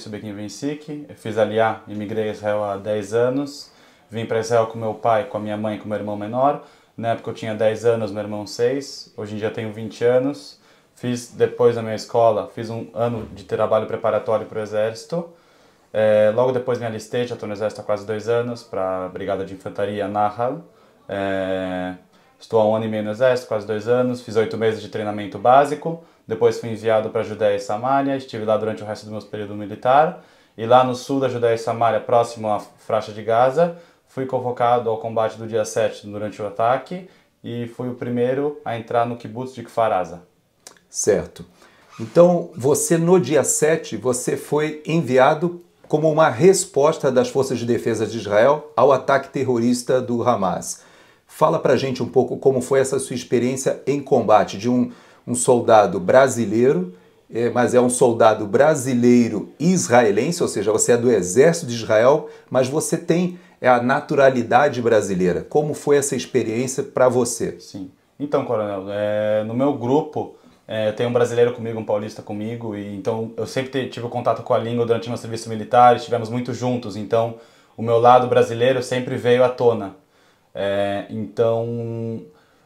Subiquim Vinsik, eu fiz Aliyá, imigrei a Israel há 10 anos, vim para Israel com meu pai, com a minha mãe e com meu irmão menor. Na época eu tinha 10 anos, meu irmão 6, hoje em dia tenho 20 anos. Fiz, depois da minha escola, fiz um ano de trabalho preparatório para o Exército. Logo depois me alistei, já estou no Exército há quase 2 anos, para a Brigada de Infantaria Nahal. Estou há 1 ano e meio no Exército, quase 2 anos, fiz 8 meses de treinamento básico, depois fui enviado para a Judéia e Samária, estive lá durante o resto do meu período militar, e lá no sul da Judéia e Samária, próximo à faixa de Gaza, fui convocado ao combate do dia 7 durante o ataque, e fui o primeiro a entrar no kibbutz de Kfar Aza. Certo. Então, você no dia 7, você foi enviado como uma resposta das Forças de Defesa de Israel ao ataque terrorista do Hamas. Fala pra gente um pouco como foi essa sua experiência em combate de um soldado brasileiro, mas é um soldado brasileiro israelense, ou seja, você é do Exército de Israel, mas você tem a naturalidade brasileira. Como foi essa experiência para você? Sim. Então, coronel, no meu grupo tem um brasileiro comigo, um paulista comigo, e então eu sempre tive contato com a língua durante meu serviço militar, estivemos muito juntos, então o meu lado brasileiro sempre veio à tona. Então,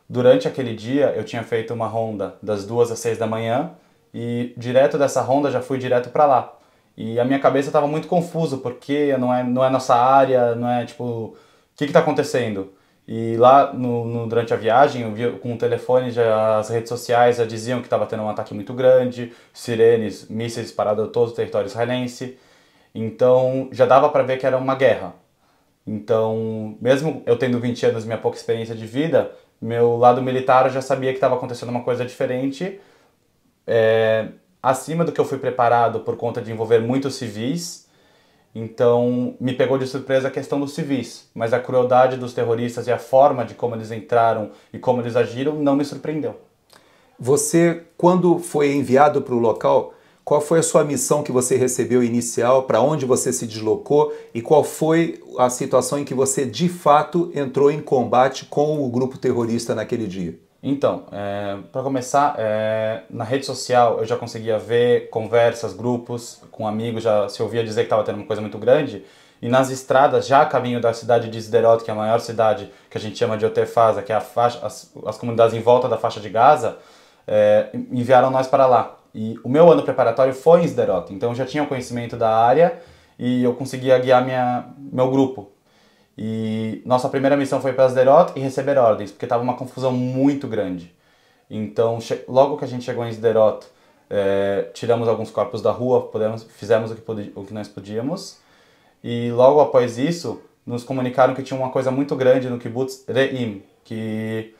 durante aquele dia eu tinha feito uma ronda das 2 às 6 da manhã e direto dessa ronda já fui direto para lá. E a minha cabeça estava muito confusa porque não é nossa área, não é tipo, o que está acontecendo? E lá durante a viagem eu vi com o telefone, as redes sociais já diziam que estava tendo um ataque muito grande, sirenes, mísseis disparados a todo o território israelense. Então já dava para ver que era uma guerra. Então, mesmo eu tendo 20 anos e minha pouca experiência de vida, meu lado militar eu já sabia que estava acontecendo uma coisa diferente, acima do que eu fui preparado por conta de envolver muitos civis. Então, me pegou de surpresa a questão dos civis, mas a crueldade dos terroristas e a forma de como eles entraram e como eles agiram não me surpreendeu. Você, quando foi enviado para o local, qual foi a sua missão que você recebeu inicial, para onde você se deslocou e qual foi a situação em que você de fato entrou em combate com o grupo terrorista naquele dia? Então, para começar, na rede social eu já conseguia ver conversas, grupos com amigos, já se ouvia dizer que estava tendo uma coisa muito grande. E nas estradas, já a caminho da cidade de Sderot, que é a maior cidade que a gente chama de Otefaza, que é as comunidades em volta da faixa de Gaza, enviaram nós para lá. E o meu ano preparatório foi em Sderot, então eu já tinha conhecimento da área e eu conseguia guiar meu grupo. E nossa primeira missão foi para Sderot e receber ordens, porque estava uma confusão muito grande. Então, logo que a gente chegou em Sderot, tiramos alguns corpos da rua, fizemos o que nós podíamos. E logo após isso, nos comunicaram que tinha uma coisa muito grande no kibbutz Re'im, que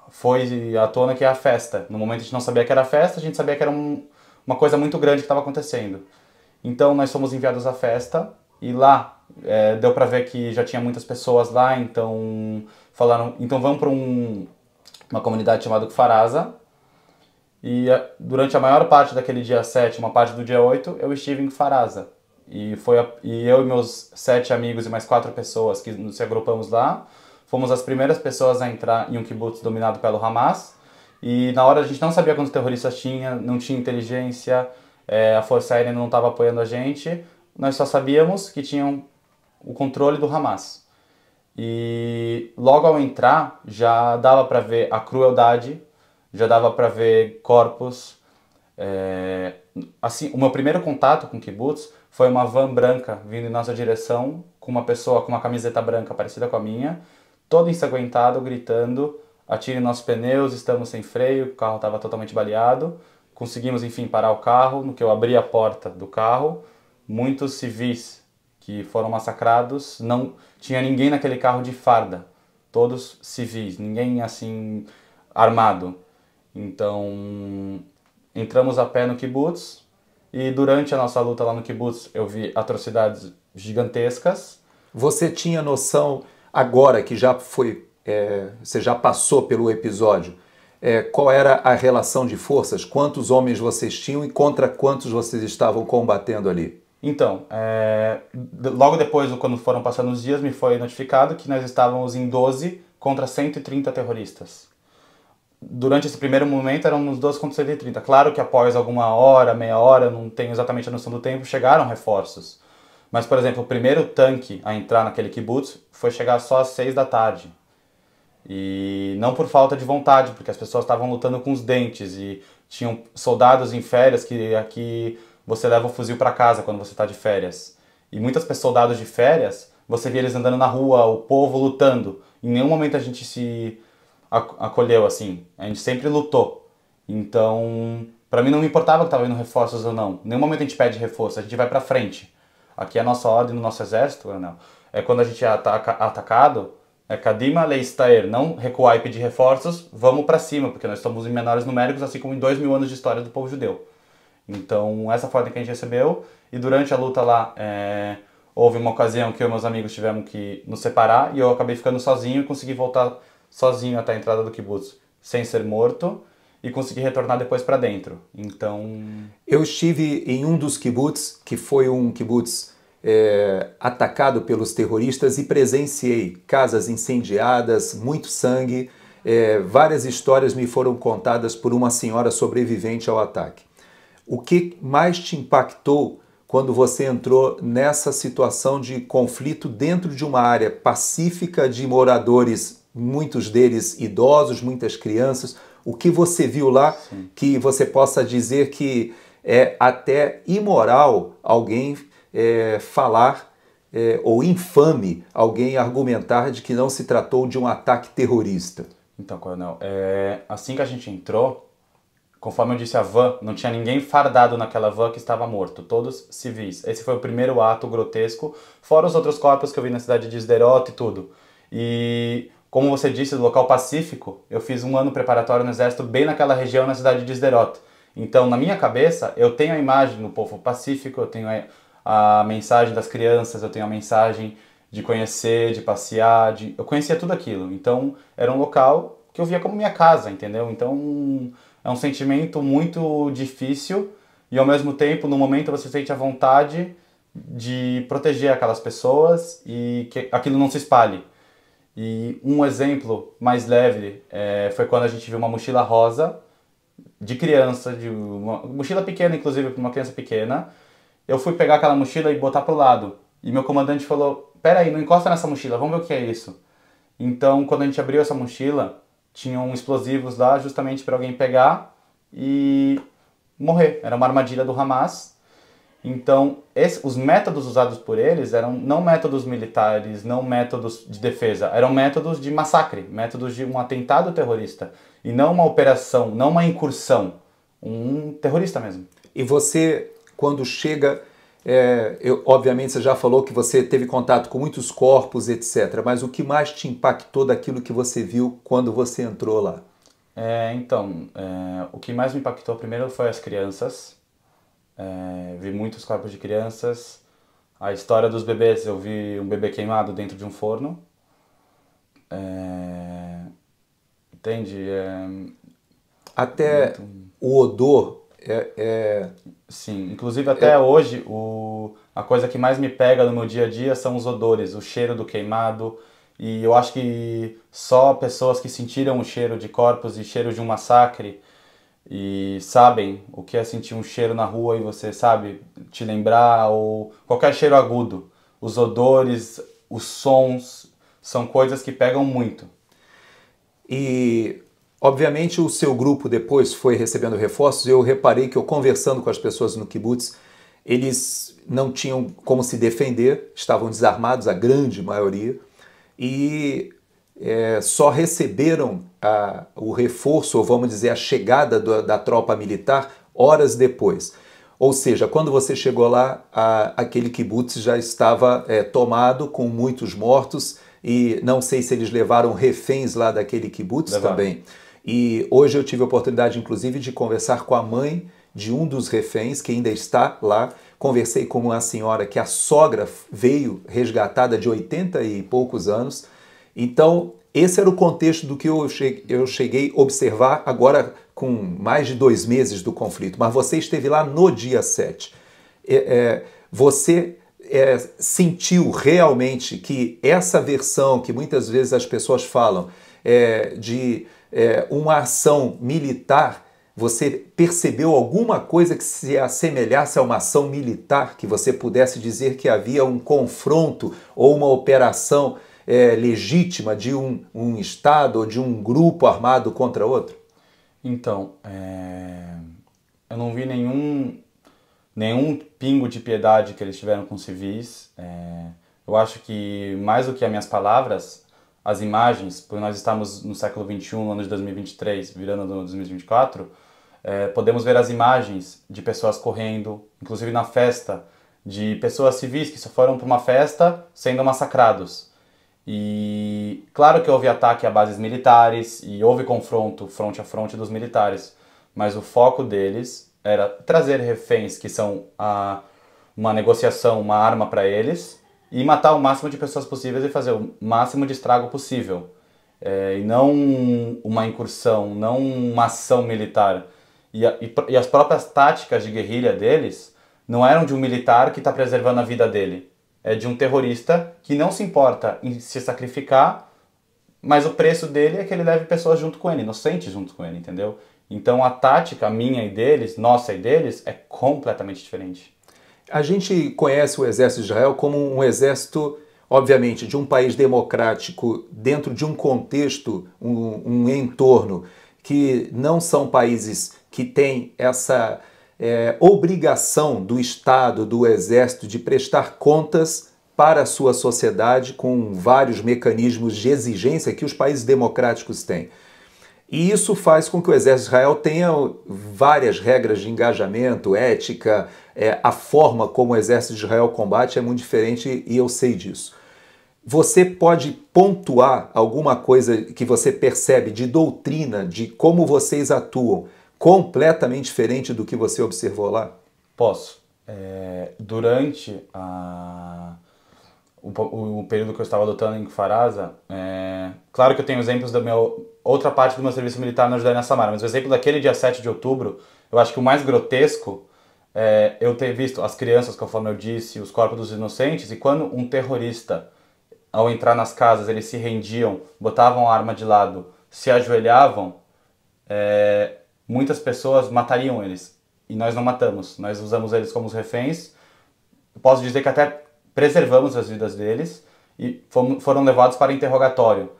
foi à tona, que é a festa. No momento a gente não sabia que era festa, a gente sabia que era uma coisa muito grande que estava acontecendo. Então nós fomos enviados à festa e lá deu para ver que já tinha muitas pessoas lá, então falaram, então vamos para uma comunidade chamada Kfar Aza. E durante a maior parte daquele dia 7, uma parte do dia 8, eu estive em Kfar Aza. E eu e meus 7 amigos e mais 4 pessoas que nos agrupamos lá, fomos as primeiras pessoas a entrar em um kibbutz dominado pelo Hamas. E na hora a gente não sabia quantos terroristas tinha, não tinha inteligência, a Força Aérea não estava apoiando a gente. Nós só sabíamos que tinham o controle do Hamas. E logo ao entrar já dava para ver a crueldade, já dava para ver corpos. Assim, o meu primeiro contato com o kibbutz foi uma van branca vindo em nossa direção, com uma pessoa com uma camiseta branca parecida com a minha, todo ensanguentado, gritando: atire nossos pneus, estamos sem freio, o carro estava totalmente baleado. Conseguimos, enfim, parar o carro. No que eu abri a porta do carro, muitos civis que foram massacrados, não tinha ninguém naquele carro de farda, todos civis, ninguém assim armado. Então, entramos a pé no kibbutz e durante a nossa luta lá no kibbutz eu vi atrocidades gigantescas. Você tinha noção, agora que já foi, você já passou pelo episódio, qual era a relação de forças? Quantos homens vocês tinham e contra quantos vocês estavam combatendo ali? Então, logo depois, quando foram passando os dias, me foi notificado que nós estávamos em 12 contra 130 terroristas. durante esse primeiro momento eram uns 12 contra 130. Claro que após alguma hora, meia hora, não tenho exatamente a noção do tempo, chegaram reforços. Mas, por exemplo, o primeiro tanque a entrar naquele kibbutz foi chegar só às 6 da tarde. E não por falta de vontade, porque as pessoas estavam lutando com os dentes e tinham soldados em férias que aqui você leva o fuzil para casa quando você está de férias. E muitos soldados de férias, você via eles andando na rua, o povo lutando. Em nenhum momento a gente se acolheu assim, a gente sempre lutou. Então, para mim não me importava que estava indo reforços ou não. Em nenhum momento a gente pede reforço, a gente vai para frente. Aqui a nossa ordem no nosso exército, Coronel, é quando a gente é atacado, é Kadima Leistair, não recuar e pedir reforços, vamos para cima, porque nós estamos em menores numéricos, assim como em 2000 anos de história do povo judeu. Então, essa foi a ordem que a gente recebeu, e durante a luta lá, houve uma ocasião que eu e meus amigos tivemos que nos separar, e eu acabei ficando sozinho e consegui voltar sozinho até a entrada do kibbutz, sem ser morto, e consegui retornar depois para dentro. Então... Eu estive em um dos kibbutz, que foi um kibbutz atacado pelos terroristas, e presenciei casas incendiadas, muito sangue. Várias histórias me foram contadas por uma senhora sobrevivente ao ataque. O que mais te impactou quando você entrou nessa situação de conflito dentro de uma área pacífica de moradores, muitos deles idosos, muitas crianças? O que você viu lá que você possa dizer que é até imoral alguém falar, ou infame alguém argumentar de que não se tratou de um ataque terrorista? Então, Coronel, assim que a gente entrou, conforme eu disse, a van, não tinha ninguém fardado naquela van que estava morto, todos civis. Esse foi o primeiro ato grotesco, fora os outros corpos que eu vi na cidade de Sderot e tudo. E... como você disse, do local pacífico, eu fiz um ano preparatório no exército bem naquela região, na cidade de Sderot. Então, na minha cabeça, eu tenho a imagem do povo pacífico, eu tenho a mensagem das crianças, eu tenho a mensagem de conhecer, de passear, eu conhecia tudo aquilo. Então, era um local que eu via como minha casa, entendeu? Então, é um sentimento muito difícil e, ao mesmo tempo, no momento você sente a vontade de proteger aquelas pessoas e que aquilo não se espalhe. E um exemplo mais leve foi quando a gente viu uma mochila rosa de criança, de uma mochila pequena, inclusive para uma criança pequena. Eu fui pegar aquela mochila e botar pro lado. E meu comandante falou, pera aí, não encosta nessa mochila, vamos ver o que é isso. Então, quando a gente abriu essa mochila, tinham explosivos lá justamente para alguém pegar e morrer. Era uma armadilha do Hamas. Então, os métodos usados por eles eram não métodos militares, não métodos de defesa, eram métodos de massacre, métodos de um atentado terrorista, e não uma operação, não uma incursão, um terrorista mesmo. E você, quando chega, obviamente você já falou que você teve contato com muitos corpos, etc., mas o que mais te impactou daquilo que você viu quando você entrou lá? O que mais me impactou primeiro foi as crianças. Vi muitos corpos de crianças. A história dos bebês, eu vi um bebê queimado dentro de um forno. Entende? Até o odor Sim, inclusive até hoje a coisa que mais me pega no meu dia a dia são os odores, o cheiro do queimado. E eu acho que só pessoas que sentiram o cheiro de corpos e cheiro de um massacre e sabem o que é sentir um cheiro na rua e você sabe te lembrar, ou qualquer cheiro agudo, os odores, os sons, são coisas que pegam muito. E obviamente o seu grupo depois foi recebendo reforços. Eu reparei que eu conversando com as pessoas no kibbutz, eles não tinham como se defender, estavam desarmados, a grande maioria, e só receberam o reforço, ou vamos dizer, a chegada da tropa militar horas depois. Ou seja, quando você chegou lá, aquele kibbutz já estava tomado, com muitos mortos, e não sei se eles levaram reféns lá daquele kibbutz também. E hoje eu tive a oportunidade, inclusive, de conversar com a mãe de um dos reféns, que ainda está lá. Conversei com uma senhora que a sogra veio resgatada, de 80 e poucos anos. Então, esse era o contexto do que eu cheguei a observar agora com mais de 2 meses do conflito. Mas você esteve lá no dia 7. Você sentiu realmente que essa versão que muitas vezes as pessoas falam de uma ação militar, você percebeu alguma coisa que se assemelhasse a uma ação militar, que você pudesse dizer que havia um confronto ou uma operação legítima de um Estado ou de um grupo armado contra outro? Então, eu não vi nenhum pingo de piedade que eles tiveram com civis. Eu acho que, mais do que as minhas palavras, as imagens, porque nós estamos no século XXI, no ano de 2023, virando no 2024, podemos ver as imagens de pessoas correndo, inclusive na festa, de pessoas civis que só foram para uma festa sendo massacrados. E claro que houve ataque a bases militares e houve confronto fronte a fronte dos militares, mas o foco deles era trazer reféns, que são uma negociação, uma arma para eles, e matar o máximo de pessoas possíveis e fazer o máximo de estrago possível. E não uma incursão, não uma ação militar. E as próprias táticas de guerrilha deles não eram de um militar que está preservando a vida dele. É de um terrorista que não se importa em se sacrificar, mas o preço dele é que ele leve pessoas junto com ele, inocentes junto com ele, entendeu? Então a tática minha e deles, nossa e deles, é completamente diferente. A gente conhece o exército de Israel como um exército, obviamente, de um país democrático dentro de um contexto, um entorno, que não são países que têm essa obrigação do Estado, do exército, de prestar contas para a sua sociedade com vários mecanismos de exigência que os países democráticos têm. E isso faz com que o exército de Israel tenha várias regras de engajamento, ética, a forma como o exército de Israel combate é muito diferente e eu sei disso. Você pode pontuar alguma coisa que você percebe de doutrina, de como vocês atuam, completamente diferente do que você observou lá? Posso. Durante o período que eu estava lutando em Kfar-Aza, claro que eu tenho exemplos da outra parte do meu serviço militar na Judéia e na Samária, mas o exemplo daquele dia 7 de outubro, eu acho que o mais grotesco é eu ter visto as crianças, conforme eu disse, os corpos dos inocentes, e quando um terrorista, ao entrar nas casas, eles se rendiam, botavam a arma de lado, se ajoelhavam, muitas pessoas matariam eles. E nós não matamos, nós usamos eles como os reféns. Eu posso dizer que até preservamos as vidas deles e foram levados para interrogatório.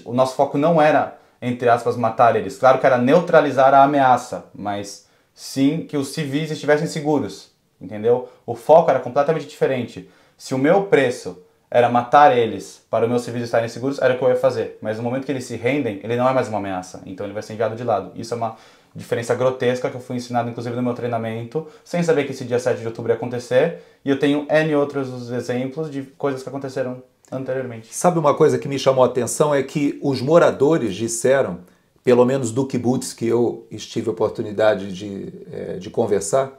O nosso foco não era, entre aspas, matar eles. Claro que era neutralizar a ameaça, mas sim que os civis estivessem seguros, entendeu? O foco era completamente diferente. Se o meu preço era matar eles para os meus civis estarem seguros, era o que eu ia fazer. Mas no momento que eles se rendem, ele não é mais uma ameaça, então ele vai ser enviado de lado. Isso é uma diferença grotesca que eu fui ensinado, inclusive, no meu treinamento, sem saber que esse dia 7 de outubro ia acontecer, e eu tenho N outros exemplos de coisas que aconteceram anteriormente. Sabe uma coisa que me chamou a atenção é que os moradores disseram, pelo menos do kibbutz que eu tive a oportunidade de conversar,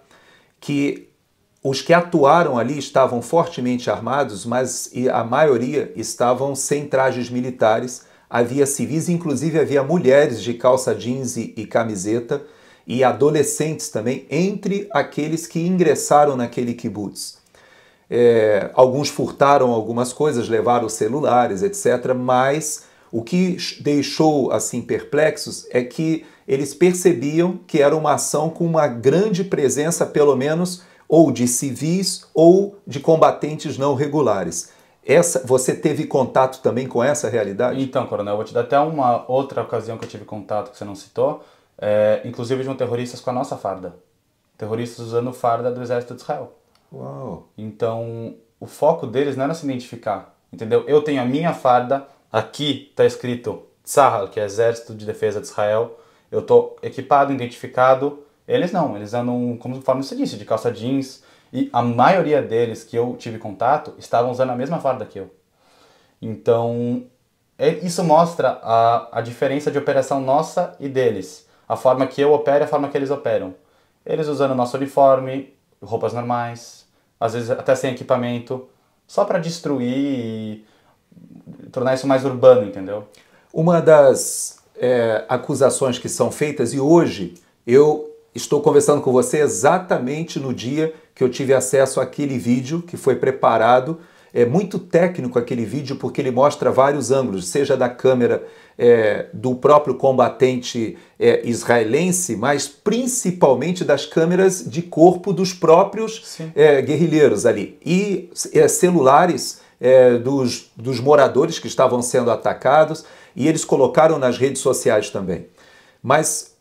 que os que atuaram ali estavam fortemente armados, mas a maioria estavam sem trajes militares. Havia civis, inclusive havia mulheres de calça jeans e camiseta, e adolescentes também, entre aqueles que ingressaram naquele kibbutz. Alguns furtaram algumas coisas, levaram celulares, etc., mas o que deixou assim perplexos é que eles percebiam que era uma ação com uma grande presença, pelo menos, ou de civis ou de combatentes não regulares. Você teve contato também com essa realidade? Então, coronel, eu vou te dar até uma outra ocasião que eu tive contato que você não citou, inclusive de um terroristas com a nossa farda. Terroristas usando farda do exército de Israel. Uau. Então, o foco deles não era se identificar, entendeu? Eu tenho a minha farda, aqui está escrito Tzahal, que é Exército de Defesa de Israel, eu estou equipado, identificado. Eles não, eles andam, conforme você disse, de calça jeans, e a maioria deles que eu tive contato estavam usando a mesma farda que eu. Então, isso mostra a diferença de operação nossa e deles. A forma que eu opero e a forma que eles operam. Eles usando o nosso uniforme, roupas normais, às vezes até sem equipamento, só para destruir e tornar isso mais urbano, entendeu? Uma das acusações que são feitas, e hoje eu estou conversando com você exatamente no dia que eu tive acesso àquele vídeo que foi preparado É muito técnico aquele vídeo porque ele mostra vários ângulos, seja da câmera do próprio combatente israelense, mas principalmente das câmeras de corpo dos próprios guerrilheiros ali. E celulares dos moradores que estavam sendo atacados, e eles colocaram nas redes sociais também. Mas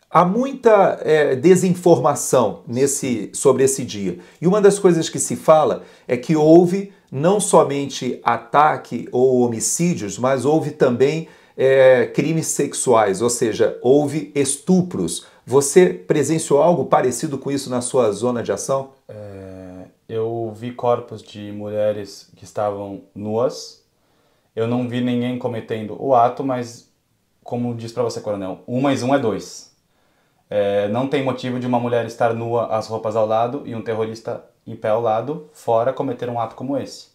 há muita desinformação sobre esse dia. E uma das coisas que se fala é que houve não somente ataque ou homicídios, mas houve também crimes sexuais, ou seja, houve estupros. Você presenciou algo parecido com isso na sua zona de ação? Eu vi corpos de mulheres que estavam nuas. Eu não vi ninguém cometendo o ato, mas, como disse para você, coronel, 1 mais 1 é 2. Não tem motivo de uma mulher estar nua, as roupas ao lado, e um terrorista em pé ao lado, fora cometer um ato como esse.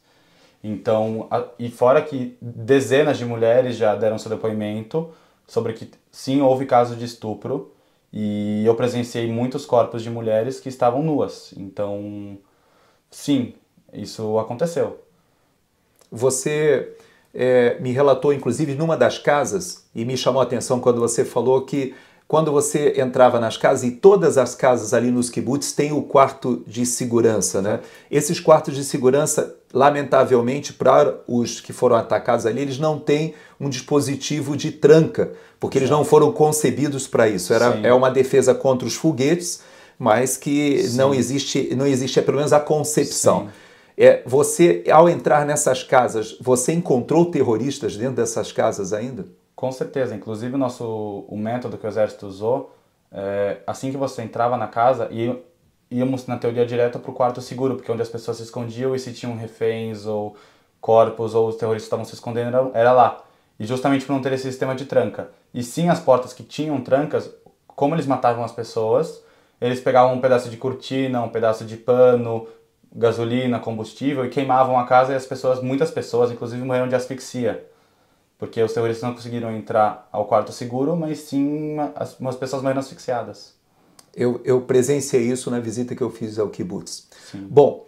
Então, e fora que dezenas de mulheres já deram seu depoimento sobre que sim, houve casos de estupro, e eu presenciei muitos corpos de mulheres que estavam nuas. Então, sim, isso aconteceu. Você me relatou, inclusive, numa das casas, e me chamou a atenção quando você falou que quando você entrava nas casas, e todas as casas ali nos kibbutz têm o quarto de segurança, né? Esses quartos de segurança, lamentavelmente, para os que foram atacados ali, eles não têm um dispositivo de tranca, porque eles não foram concebidos para isso. É uma defesa contra os foguetes, mas que não existe pelo menos a concepção. Você, ao entrar nessas casas, você encontrou terroristas dentro dessas casas ainda? Com certeza, inclusive o método que o exército usou, assim que você entrava na casa, íamos na teoria direto para o quarto seguro, porque onde as pessoas se escondiam e se tinham reféns ou corpos ou os terroristas estavam se escondendo, era lá. E justamente por não ter esse sistema de tranca. E sim, as portas que tinham trancas, como eles matavam as pessoas, eles pegavam um pedaço de cortina, um pedaço de pano, gasolina, combustível, e queimavam a casa, e muitas pessoas, inclusive, morreram de asfixia. Porque os terroristas não conseguiram entrar ao quarto seguro, mas sim umas pessoas morreram asfixiadas. Eu presenciei isso na visita que eu fiz ao kibbutz. Sim. Bom,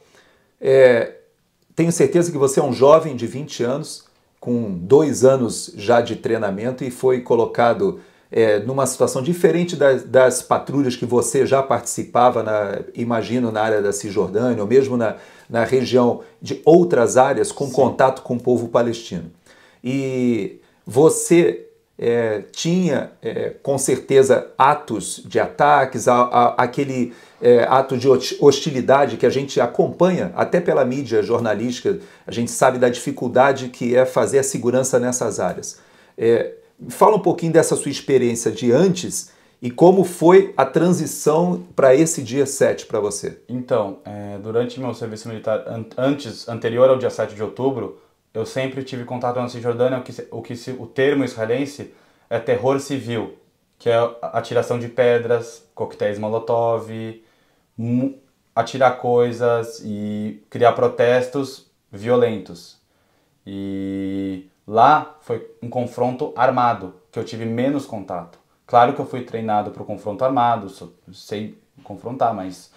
tenho certeza que você é um jovem de 20 anos, com 2 anos já de treinamento, e foi colocado numa situação diferente das patrulhas que você já participava, imagino, na área da Cisjordânia, ou mesmo na região de outras áreas com contato com o povo palestino. E você tinha, com certeza, atos de ataques, aquele ato de hostilidade que a gente acompanha, até pela mídia jornalística, a gente sabe da dificuldade que é fazer a segurança nessas áreas. Fala um pouquinho dessa sua experiência de antes e como foi a transição para esse dia 7 para você. Então, durante meu serviço militar, anterior ao dia 7 de outubro, eu sempre tive contato na Cisjordânia, o termo israelense é terror civil, que é atiração de pedras, coquetéis Molotov, atirar coisas e criar protestos violentos. E lá foi um confronto armado, que eu tive menos contato. Claro que eu fui treinado para o confronto armado, sei confrontar, mas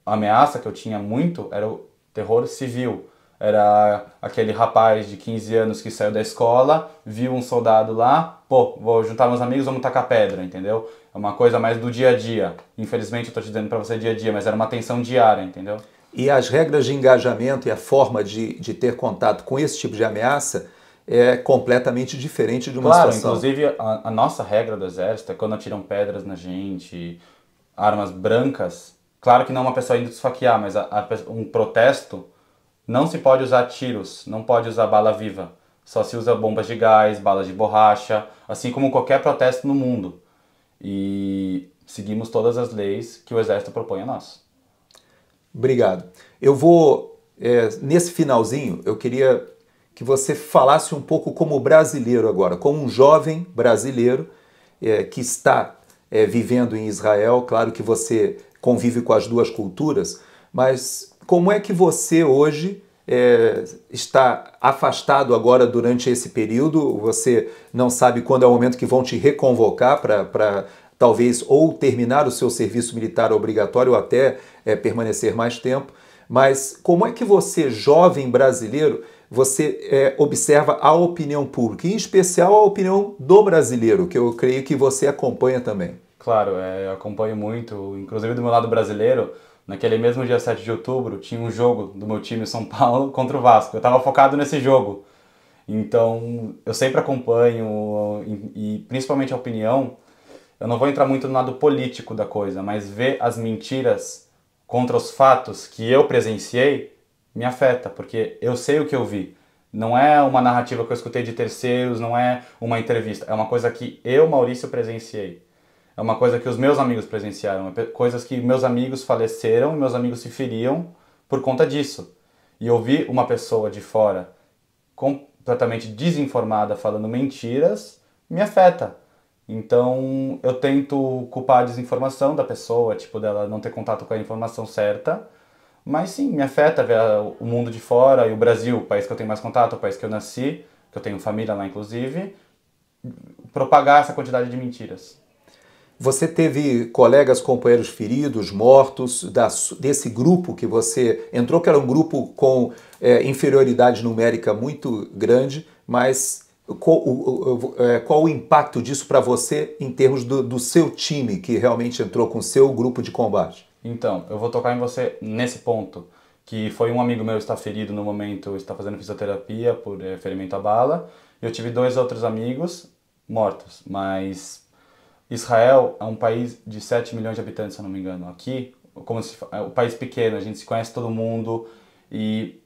a ameaça que eu tinha muito era o terror civil. Era aquele rapaz de 15 anos que saiu da escola, viu um soldado lá, pô, vou juntar meus amigos, vamos tacar pedra, entendeu? É uma coisa mais do dia a dia. Infelizmente eu tô te dizendo pra você dia a dia, mas era uma tensão diária, entendeu? E as regras de engajamento e a forma de ter contato com esse tipo de ameaça é completamente diferente de uma situação. Inclusive a nossa regra do exército é quando atiram pedras na gente, armas brancas, claro que não uma pessoa indo esfaquear, mas um protesto, não se pode usar tiros, não pode usar bala viva. Só se usa bombas de gás, balas de borracha, assim como qualquer protesto no mundo. E seguimos todas as leis que o Exército propõe a nós. Obrigado. Eu vou, nesse finalzinho, eu queria que você falasse um pouco como brasileiro agora, como um jovem brasileiro que está vivendo em Israel. Claro que você convive com as duas culturas, mas como é que você hoje está afastado agora durante esse período? Você não sabe quando é o momento que vão te reconvocar para talvez ou terminar o seu serviço militar obrigatório ou até permanecer mais tempo. mas como é que você, jovem brasileiro, você observa a opinião pública, em especial a opinião do brasileiro, que eu creio que você acompanha também? Claro, eu acompanho muito, inclusive do meu lado brasileiro, naquele mesmo dia 7 de outubro, tinha um jogo do meu time São Paulo contra o Vasco. Eu estava focado nesse jogo. Então, eu sempre acompanho e principalmente a opinião. Eu não vou entrar muito no lado político da coisa, mas ver as mentiras contra os fatos que eu presenciei me afeta, porque eu sei o que eu vi. Não é uma narrativa que eu escutei de terceiros, não é uma entrevista. É uma coisa que eu, Maurício, presenciei. É uma coisa que os meus amigos presenciaram. Coisas que meus amigos faleceram, meus amigos se feriam por conta disso. E ouvir uma pessoa de fora completamente desinformada falando mentiras me afeta. Então eu tento culpar a desinformação da pessoa, tipo, dela não ter contato com a informação certa, mas sim, me afeta ver o mundo de fora e o Brasil, o país que eu tenho mais contato, o país que eu nasci, que eu tenho família lá inclusive, propagar essa quantidade de mentiras. Você teve colegas, companheiros feridos, mortos, desse grupo que você entrou, que era um grupo com inferioridade numérica muito grande, mas qual o impacto disso para você em termos do seu time, que realmente entrou com o seu grupo de combate? Então, eu vou tocar em você nesse ponto, que foi um amigo meu está ferido no momento, está fazendo fisioterapia por ferimento à bala, e eu tive 2 outros amigos mortos, mas Israel é um país de 7 milhões de habitantes, se eu não me engano. Aqui, é um país pequeno, a gente se conhece todo mundo e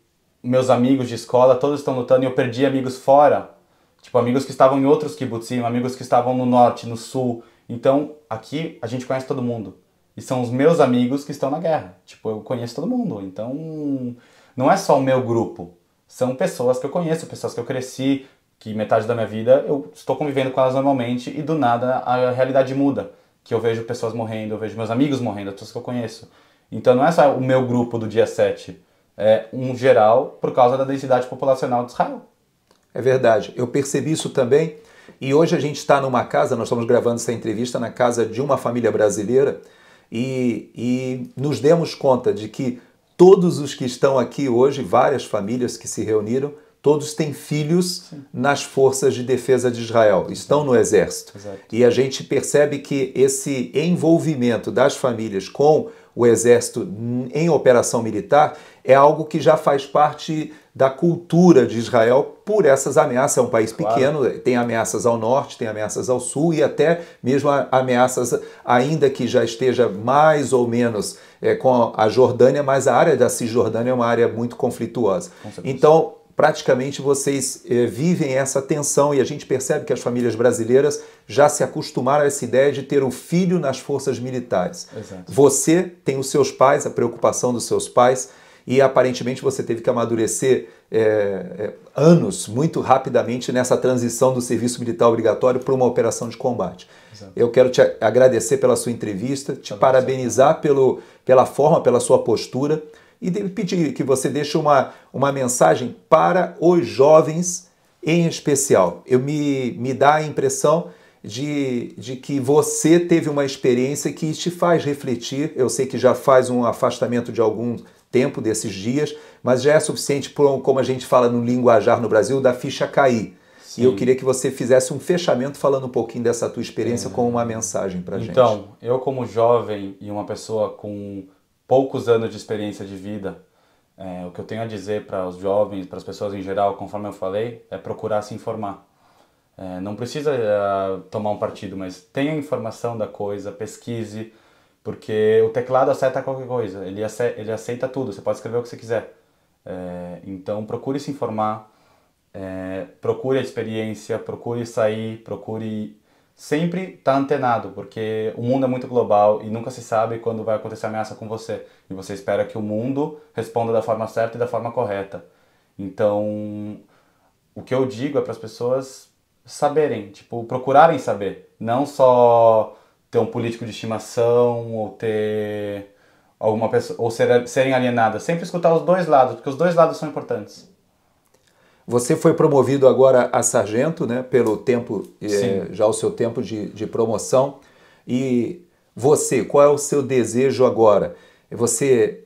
meus amigos de escola, todos estão lutando e eu perdi amigos fora. Tipo, amigos que estavam em outros kibbutzim, amigos que estavam no norte, no sul. Então, aqui a gente conhece todo mundo. E são os meus amigos que estão na guerra. Tipo, eu conheço todo mundo. Então, não é só o meu grupo. São pessoas que eu conheço, pessoas que eu cresci, que metade da minha vida eu estou convivendo com elas normalmente e do nada a realidade muda. Que eu vejo pessoas morrendo, eu vejo meus amigos morrendo, as pessoas que eu conheço. Então não é só o meu grupo do dia 7, é um geral por causa da densidade populacional de Israel. É verdade, eu percebi isso também e hoje a gente está numa casa, nós estamos gravando essa entrevista na casa de uma família brasileira e nos demos conta de que todos os que estão aqui hoje, várias famílias que se reuniram, todos têm filhos Sim. nas forças de defesa de Israel, estão no exército. Exato. E a gente percebe que esse envolvimento das famílias com o exército em operação militar é algo que já faz parte da cultura de Israel por essas ameaças. É um país pequeno, claro. Tem ameaças ao norte, tem ameaças ao sul e até mesmo ameaças, ainda que já esteja mais ou menos com a Jordânia, mas a área da Cisjordânia é uma área muito conflituosa. Então, praticamente vocês vivem essa tensão e a gente percebe que as famílias brasileiras já se acostumaram a essa ideia de ter o filho nas forças militares. Exato. Você tem os seus pais, a preocupação dos seus pais e aparentemente você teve que amadurecer anos muito rapidamente nessa transição do serviço militar obrigatório para uma operação de combate. Exato. Eu quero te agradecer pela sua entrevista, te parabenizar pela forma, pela sua postura, e pedir que você deixe uma mensagem para os jovens em especial. Me dá a impressão de que você teve uma experiência que te faz refletir. Eu sei que já faz um afastamento de algum tempo desses dias, mas já é suficiente, como a gente fala no linguajar no Brasil, da ficha cair. Sim. E eu queria que você fizesse um fechamento falando um pouquinho dessa tua experiência com uma mensagem para a gente. Então, eu como jovem e uma pessoa com poucos anos de experiência de vida, o que eu tenho a dizer para os jovens, para as pessoas em geral, conforme eu falei, é procurar se informar. Não precisa tomar um partido, mas tenha informação da coisa, pesquise, porque o teclado acerta qualquer coisa, ele aceita tudo, você pode escrever o que você quiser. Então procure se informar, procure a experiência, procure sair, procure sempre estar antenado, porque o mundo é muito global e nunca se sabe quando vai acontecer ameaça com você. E você espera que o mundo responda da forma certa e da forma correta. Então, o que eu digo é para as pessoas saberem, tipo, procurarem saber. Não só ter um político de estimação ou ter alguma pessoa, ou serem alienadas. Sempre escutar os dois lados, porque os dois lados são importantes. Você foi promovido agora a sargento, né, pelo tempo, já o seu tempo de promoção. E você, qual é o seu desejo agora? Você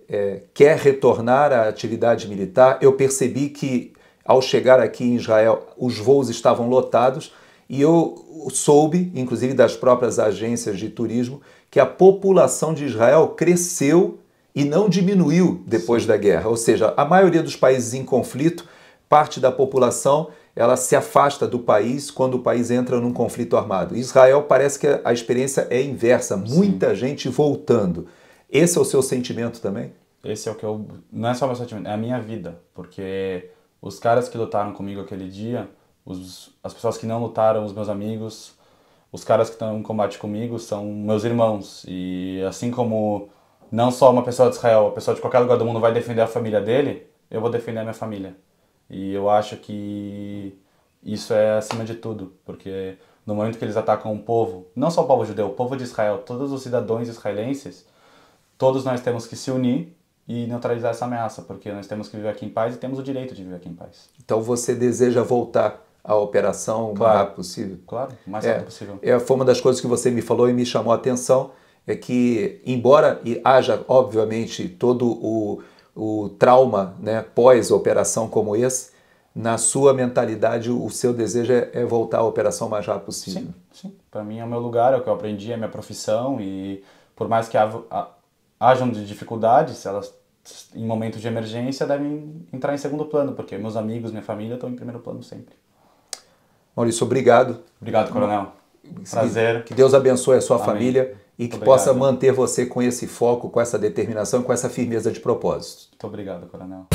quer retornar à atividade militar? Eu percebi que, ao chegar aqui em Israel, os voos estavam lotados e eu soube, inclusive das próprias agências de turismo, que a população de Israel cresceu e não diminuiu depois da guerra. Ou seja, a maioria dos países em conflito, parte da população ela se afasta do país quando o país entra num conflito armado. Israel parece que a experiência é inversa, muita gente voltando. Esse é o seu sentimento também? Esse é o que eu... Não é só o meu sentimento, é a minha vida. Porque os caras que lutaram comigo aquele dia, as pessoas que não lutaram, os meus amigos, os caras que estão em combate comigo são meus irmãos. E assim como não só uma pessoa de Israel, a pessoa de qualquer lugar do mundo vai defender a família dele, eu vou defender a minha família. E eu acho que isso é acima de tudo, porque no momento que eles atacam o povo, não só o povo judeu, o povo de Israel, todos os cidadãos israelenses, todos nós temos que se unir e neutralizar essa ameaça, porque nós temos que viver aqui em paz e temos o direito de viver aqui em paz. Então você deseja voltar à operação o mais rápido possível? Claro, o mais rápido possível. Foi uma das coisas que você me falou e me chamou a atenção, é que embora haja, obviamente, todo o trauma, né, pós-operação como esse, na sua mentalidade o seu desejo é voltar à operação o mais rápido possível. Sim, sim. Para mim é o meu lugar, é o que eu aprendi, é a minha profissão e por mais que hajam de dificuldades, elas em momentos de emergência devem entrar em segundo plano, porque meus amigos, minha família estão em primeiro plano sempre. Maurício, obrigado. Obrigado, coronel. Prazer. Que Deus abençoe a sua Amém. família e que possa manter você com esse foco, com essa determinação, com essa firmeza de propósito. Muito obrigado, coronel.